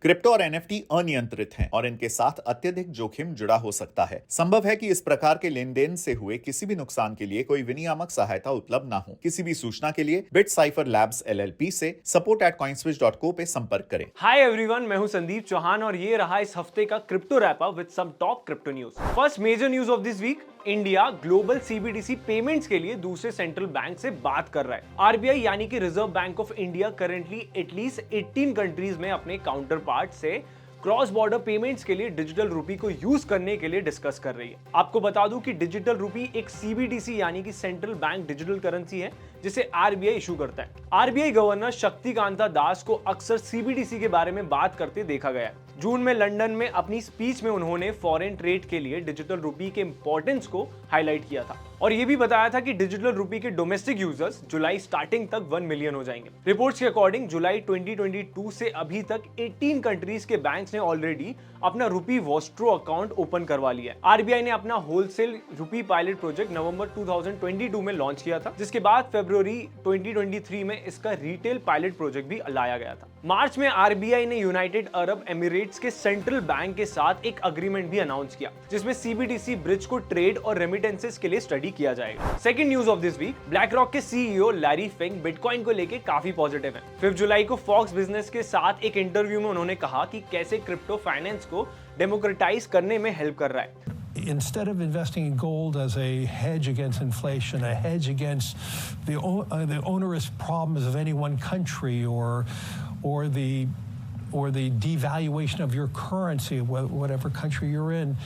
Crypto और NFT अनियंत्रित हैं और इनके साथ अत्यधिक जोखिम जुड़ा हो सकता है। संभव है कि इस प्रकार के लेन देन से हुए किसी भी नुकसान के लिए कोई विनियामक सहायता उपलब्ध ना हो। किसी भी सूचना के लिए बिटसाइफर लैब्स एलएलपी से support@coinswitch.co पे संपर्क करें। हाय एवरीवन, मैं हूं संदीप चौहान और ये रहा इस हफ्ते का crypto wrap up with some top crypto news. First major news of this week, India global CBDC payments के लिए दूसरे सेंट्रल बैंक से बात कर रहा है। आरबीआई यानी कि reserve bank of India currently at least 18 countries में अपने काउंटर पार्ट से क्रॉस बॉर्डर पेमेंट्स के लिए डिजिटल रूपी को यूज करने के लिए डिस्कस कर रही है। आपको बता दूं कि डिजिटल रूपी एक सीबीडीसी यानी कि सेंट्रल बैंक डिजिटल करेंसी है जिसे आरबीआई इशू करता है। आरबीआई गवर्नर शक्तिकांता दास को अक्सर सीबीडीसी के बारे में बात करते देखा गया है। जून में लंदन में अपनी स्पीच में उन्होंने फॉरेन ट्रेड के लिए डिजिटल रूपी के इंपॉर्टेंस को हाईलाइट किया था और यह भी बताया था कि डिजिटल रूपी के डोमेस्टिक यूजर्स जुलाई स्टार्टिंग तक 1 मिलियन हो जाएंगे। रिपोर्ट्स के अकॉर्डिंग जुलाई 2022 से अभी तक 18 कंट्रीज के बैंक्स ने ऑलरेडी अपना रूपी वॉस्ट्रो अकाउंट ओपन करवा लिया है। आरबीआई ने अपना होलसेल रूपी पायलट प्रोजेक्ट नवंबर 2022 में लॉन्च किया था, जिसके बाद फरवरी 2023 में इसका रिटेल पायलट प्रोजेक्ट भी लाया गया था। मार्च में आरबीआई ने यूनाइटेड अरब एमिरेट्स के सेंट्रल बैंक के साथ एक अग्रीमेंट भी अनाउंस किया जिसमें सीबीडीसी ब्रिज को ट्रेड और रेमिटेंसेस के लिए स्टडी किया जाएगा। Second news of this week, BlackRock के सीईओ लैरी फिंक बिटकॉइन को लेकर काफी पॉजिटिव है। 5 जुलाई को फॉक्स बिजनेस के साथ एक इंटरव्यू में उन्होंने कहा कि कैसे क्रिप्टो फाइनेंस को डेमोक्रेटाइज करने में हेल्प कर रहा है। Instead of investing in gold as a hedge against inflation, a hedge against the onerous problems of any one country, or the devaluation of your currency, whatever country you're in,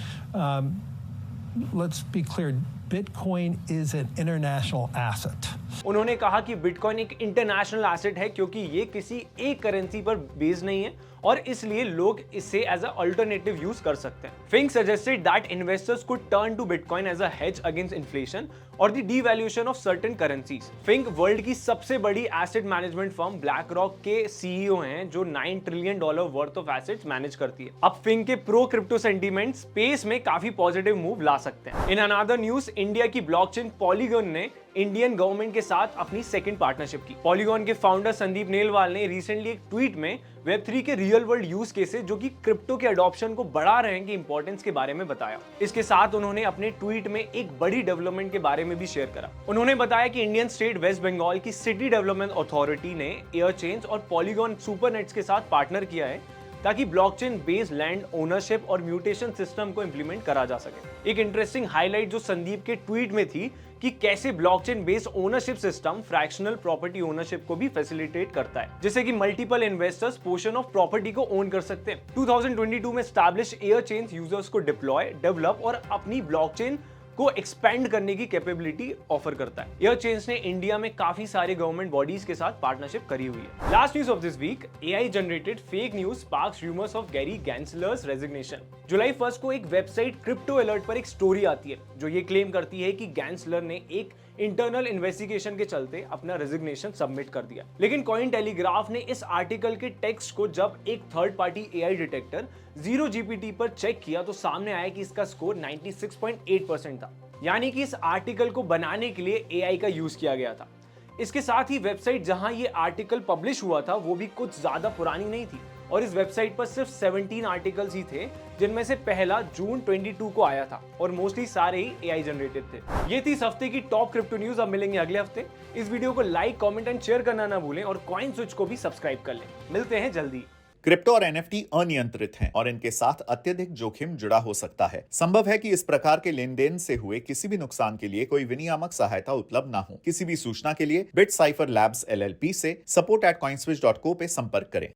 let's be clear. Bitcoin is an international asset. उन्होंने कहा कि bitcoin एक international asset है क्योंकि ये किसी एक currency पर बेस्ड नहीं है और इसलिए लोग इसे एज अ अल्टरनेटिव यूज कर सकते हैं। Fink suggested that investors could turn to Bitcoin as a hedge against inflation और the devaluation of certain currencies. Fink world की सबसे बड़ी asset management firm BlackRock के सीईओ हैं जो $9 trillion worth of assets manage करती है। अब फिंक के प्रो क्रिप्टो सेंटीमेंट स्पेस में काफी पॉजिटिव मूव ला सकते हैं। इन अनदर न्यूज, इंडिया की ब्लॉकचेन पॉलीगॉन ने इंडियन गवर्नमेंट के साथ अपनी सेकंड पार्टनरशिप की। पॉलीगॉन के फाउंडर संदीप नेलवाल ने रिसेंटली एक ट्वीट में वेब3 के रियल वर्ल्ड यूज केसेस जो कि क्रिप्टो के अडॉप्शन को बढ़ा रहे हैं की इंपॉर्टेंस के बारे में बताया। इसके साथ उन्होंने अपने ट्वीट में एक बड़ी डेवलपमेंट के बारे में भी शेयर करा। उन्होंने बताया कि इंडियन स्टेट वेस्ट बंगाल की सिटी डेवलपमेंट अथॉरिटी ने एयरचेन्स और पॉलीगॉन सुपरनेट्स के साथ पार्टनर किया है ताकि ब्लॉकचेन बेस्ड लैंड ओनरशिप और म्यूटेशन सिस्टम को इंप्लीमेंट करा जा सके। एक इंटरेस्टिंग हाईलाइट जो संदीप के ट्वीट में थी कि कैसे blockchain based ownership system fractional property ownership को भी फैसिलिटेट करता है, जिससे कि multiple investors portion of property को ओन कर सकते हैं। 2022 में एस्टैब्लिश एयरचेन्स यूजर्स को डिप्लॉय, डेवलप और अपनी ब्लॉकचेन को एक्सपेंड करने की कैपेबिलिटी ऑफर करता है। एयरचेन्स ने इंडिया में काफी सारे गवर्नमेंट बॉडीज के साथ पार्टनरशिप करी हुई है। Last news of this week, AI generated fake news sparks rumours of Gary Gensler's resignation. जुलाई 1 को एक वेबसाइट क्रिप्टो अलर्ट पर एक स्टोरी आती है जो ये क्लेम करती है कि गैंसलर ने एक इंटरनल इन्वेस्टिगेशन के चलते अपना रेजिग्नेशन सबमिट कर दिया। लेकिन कॉइन टेलीग्राफ ने इस आर्टिकल के टेक्स्ट को जब एक third party AI detector zero GPT पर चेक किया तो सामने आया कि इसका स्कोर 96.8% था, यानी कि इस आर्टिकल को बनाने के लिए एआई का यूज किया गया था। इसके साथ ही वेबसाइट जहां ये आर्टिकल पब्लिश हुआ था वो भी कुछ ज्यादा पुरानी नहीं थी और इस वेबसाइट पर सिर्फ 17 आर्टिकल्स ही थे, जिनमें से पहला जून 22 को आया था और मोस्टली सारे ही एआई जनरेटेड थे। ये थी इस हफ्ते की टॉप क्रिप्टो न्यूज। अब मिलेंगे अगले हफ्ते। इस वीडियो को लाइक, कमेंट एंड शेयर करना ना भूलें और कॉइन स्विच को भी सब्सक्राइब कर लें। मिलते हैं जल्दी। क्रिप्टो और एनएफटी अनियंत्रित हैं और इनके साथ अत्यधिक जोखिम जुड़ा हो सकता है। संभव है कि इस प्रकार के लेन देन से हुए किसी भी नुकसान के लिए कोई विनियामक सहायता उपलब्ध ना हो। किसी भी सूचना के लिए बिटसाइफर लैब्स एलएलपी से support@coinswitch.co पे संपर्क करें।